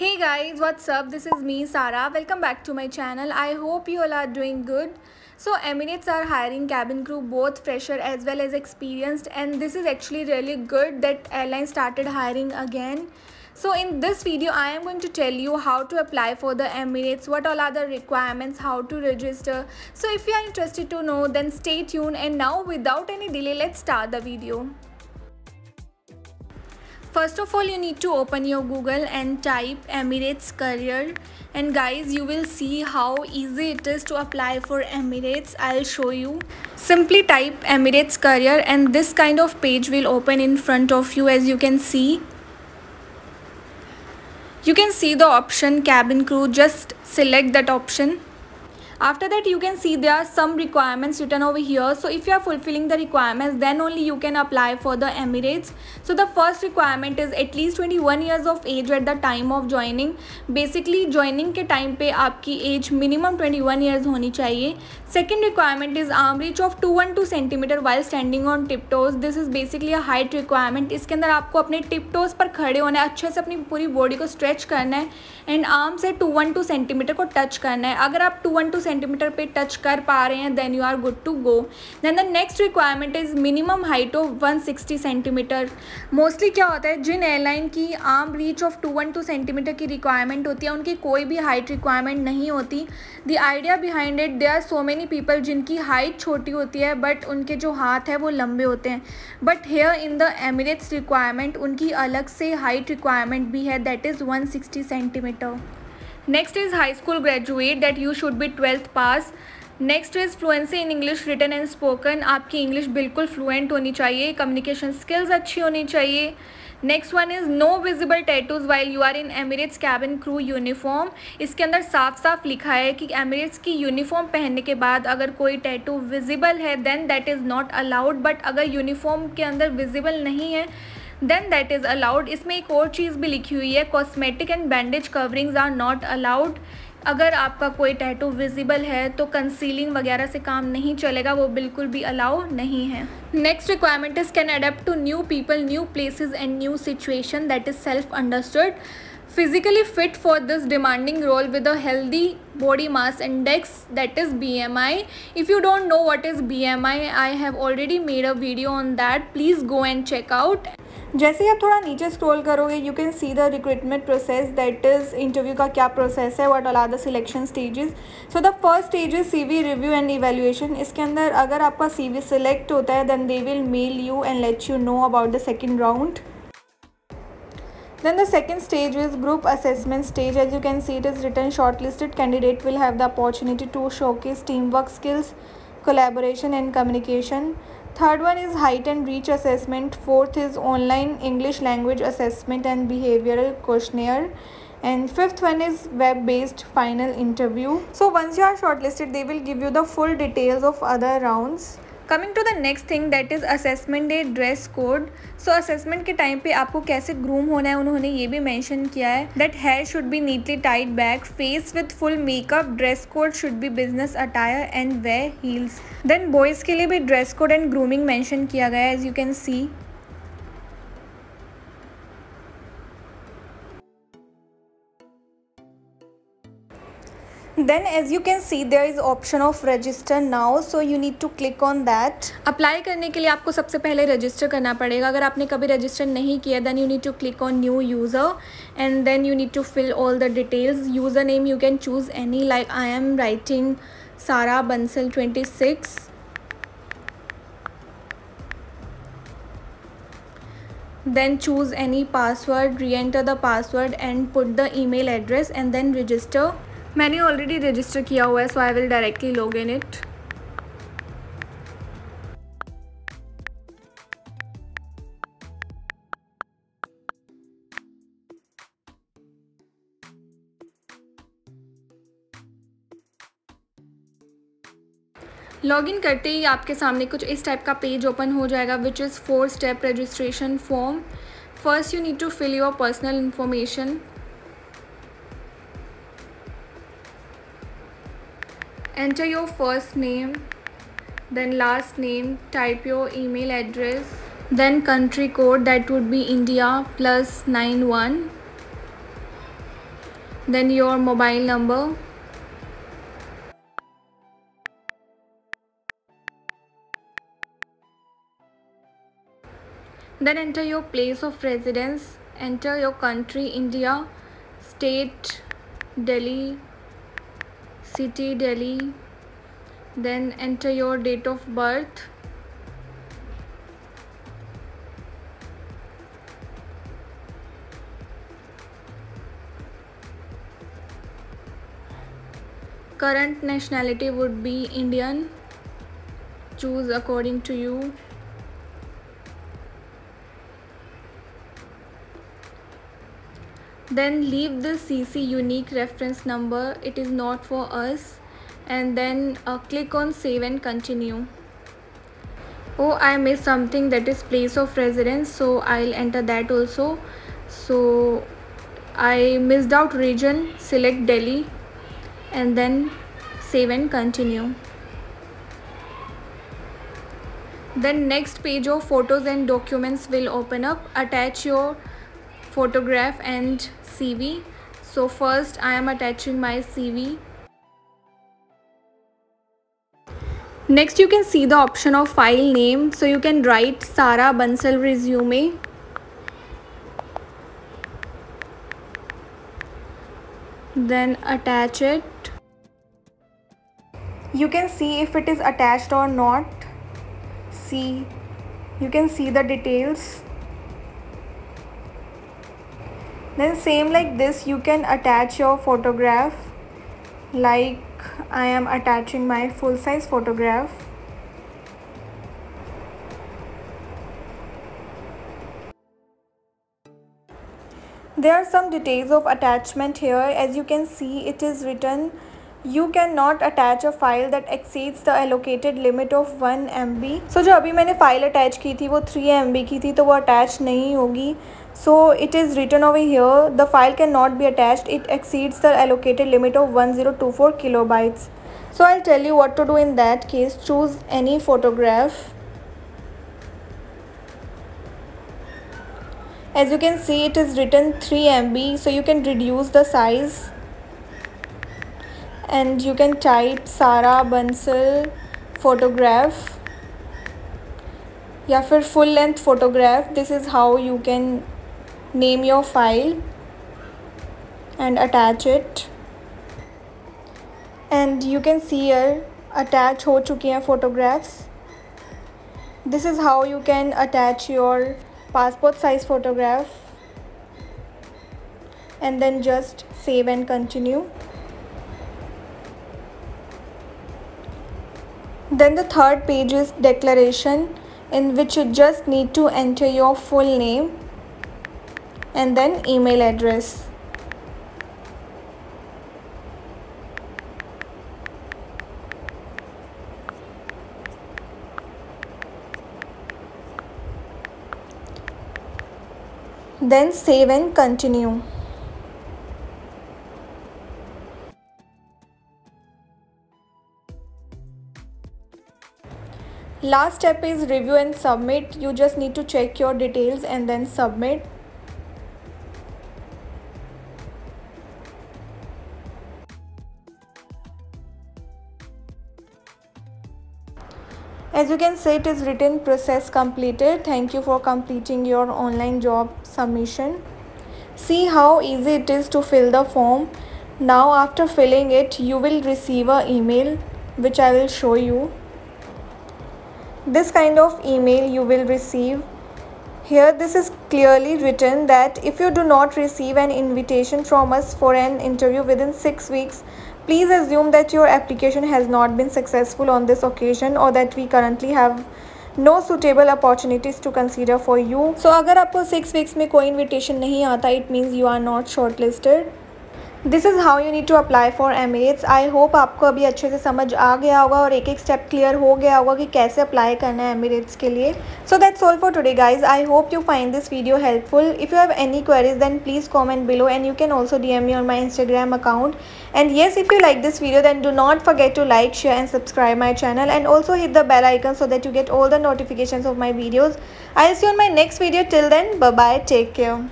Hey guys, what's up? This is me, Sarah. Welcome back to my channel. I hope you all are doing good. So Emirates are hiring cabin crew, both fresher as well as experienced, and this is actually really good that airline started hiring again. So in this video, I am going to tell you how to apply for the Emirates, what all are the requirements, how to register. So if you are interested to know, then stay tuned, and now without any delay, let's start the video. First of all, you need to open your Google and type Emirates career, and guys, you will see how easy it is to apply for Emirates. I'll show you. Simply type Emirates career and this kind of page will open in front of you. As you can see the option cabin crew. Just select that option. After that, you can see there are some requirements written over here. So if you are fulfilling the requirements, then only you can apply for the Emirates. So the first requirement is at least 21 years of age at the time of joining. Basically joining के time पे आपकी age minimum 21 years होनी चाहिए. Second requirement is arm reach of 212 cm while standing on tiptoes. This is basically a height requirement. इसके अंदर आपको अपने tiptoes पर खड़े होना है, अच्छे से अपनी पूरी body को stretch करना है एंड आर्म से 212 cm को टच करना है. अगर आप 212 सेंटीमीटर पे टच कर पा रहे हैं then you are good to go. Then the next requirement is minimum height of 160 centimeter. Mostly क्या होता है, जिन एयरलाइन की आर्म रीच ऑफ 212 सेंटीमीटर की रिक्वायरमेंट होती है उनकी कोई भी हाइट रिक्वायरमेंट नहीं होती. The idea behind it, there are so many people जिनकी हाइट छोटी होती है बट उनके जो हाथ है वो लंबे होते हैं. But here in the Emirates requirement उनकी अलग से हाइट रिक्वायरमेंट भी है, that is 160 centimetre. Next is high school graduate, that you should be 12th pass. Next is fluency in English written and spoken. आपकी इंग्लिश बिल्कुल fluent होनी चाहिए, communication skills अच्छी होनी चाहिए. Next one is no visible tattoos while you are in Emirates cabin crew uniform. इसके अंदर साफ साफ लिखा है कि एमिरेट्स की यूनिफॉर्म पहनने के बाद अगर कोई टैटू विजिबल है then that is not allowed. But अगर यूनिफॉर्म के अंदर विजिबल नहीं है देन दैट इज़ अलाउड. इसमें एक और चीज़ भी लिखी हुई है, cosmetic and bandage coverings are not allowed. अगर आपका कोई टैटू विजिबल है तो कंसीलिंग वगैरह से काम नहीं चलेगा, वो बिल्कुल भी अलाउ नहीं है. Next requirement is can adapt to new people, new places and new situation, that is self understood. Physically fit for this demanding role with a healthy body mass index, that is BMI. If you don't know what is BMI, I have already made a video on that. Please go and check out. जैसे ही आप थोड़ा नीचे scroll करोगे you can see the recruitment process, that is interview का क्या process है, what are the selection stages. So the first stage is CV review and evaluation. इसके अंदर अगर आपका CV सिलेक्ट होता है then they will mail you and let you know about the second round. Then the second stage is group assessment stage. As you can see, it is written shortlisted candidate will have the opportunity to showcase teamwork skills, collaboration and communication. Third one is height and reach assessment. Fourth is online English language assessment and behavioral questionnaire. And fifth one is web-based final interview. So once you are shortlisted, they will give you the full details of other rounds. Coming to the next thing that is assessment day dress code. So assessment के time पे आपको कैसे groom होना है उन्होंने ये भी mention किया है, that hair should be neatly tied back, face with full makeup, dress code should be business attire and wear heels. Then boys के लिए भी dress code and grooming mention किया गया है, as you can see. Then as you can see there is option of register now, so you need to click on that. Apply करने के लिए आपको सबसे पहले रजिस्टर करना पड़ेगा. अगर आपने कभी रजिस्टर नहीं किया then you need to click on new user and then you need to fill all the details. User name you can choose any, like I am writing Sarah Bansal 26. Then choose any password, re-enter the password and put the email address and then register. मैंने already register किया हुआ है so I will directly log in it. Login करते ही आपके सामने कुछ इस टाइप का पेज ओपन हो जाएगा which is 4 step registration form. First you need to fill your personal information. Enter your first name, then last name, type your email address, then country code, that would be India +91. then your mobile number, then enter your place of residence, enter your country India, state Delhi, city Delhi, then enter your date of birth, current nationality would be Indian, choose according to you. Then leave the CC unique reference number, it is not for us, and then click on save and continue. Oh, I missed something, that is place of residence, so I'll enter that also. So I missed out region, select Delhi and then save and continue. Then next page of photos and documents will open up. Attach your photograph and CV. So first I am attaching my CV. Next you can see the option of file name, so you can write Sara Bansal resume. Then attach it. You can see if it is attached or not. See, you can see the details. Then same like this, you can attach your photograph, like I am attaching my full size photograph. There are some details of attachment here. As you can see, it is written you cannot attach a file that exceeds the allocated limit of 1 MB. So जो अभी मैंने file attach की थी वो 3 MB की थी, तो वो अटैच नहीं होगी. So it is written over here, the file cannot be attached, it exceeds the allocated limit of 1024 kilobytes. So I'll tell you what to do in that case. Choose any photograph. As you can see, it is written 3 MB, so you can reduce the size and you can type Sara Bansal photograph या फिर full length photograph. This is how you can name your file and attach it. And you can see here attach हो चुकी हैं photographs. This is how you can attach your passport size photograph and then just save and continue. Then the third page is declaration, in which you just need to enter your full name and then email address. Then save and continue. Last step is review and submit. You just need to check your details and then submit. As you can see, it is written process completed. Thank you for completing your online job submission. See how easy it is to fill the form. Now after filling it, you will receive an email which I will show you. This kind of email you will receive. Here this is clearly written that if you do not receive an invitation from us for an interview within 6 weeks, please assume that your application has not been successful on this occasion or that we currently have no suitable opportunities to consider for you. So अगर आपको 6 weeks में कोई invitation नहीं आता, it means you are not shortlisted. This is how you need to apply for Emirates. I hope आपको अभी अच्छे से समझ आ गया होगा और एक एक स्टेप क्लियर हो गया होगा कि कैसे अप्लाई करना है Emirates के लिए. So that's all for today guys. I hope you find this video helpful. If you have any queries then please comment below and you can also DM me on my Instagram account. And yes, if you like this video then do not forget to like, share and subscribe my channel and also hit the bell icon so that you get all the notifications of my videos. I'll see you on my next video. Till then, bye bye, take care.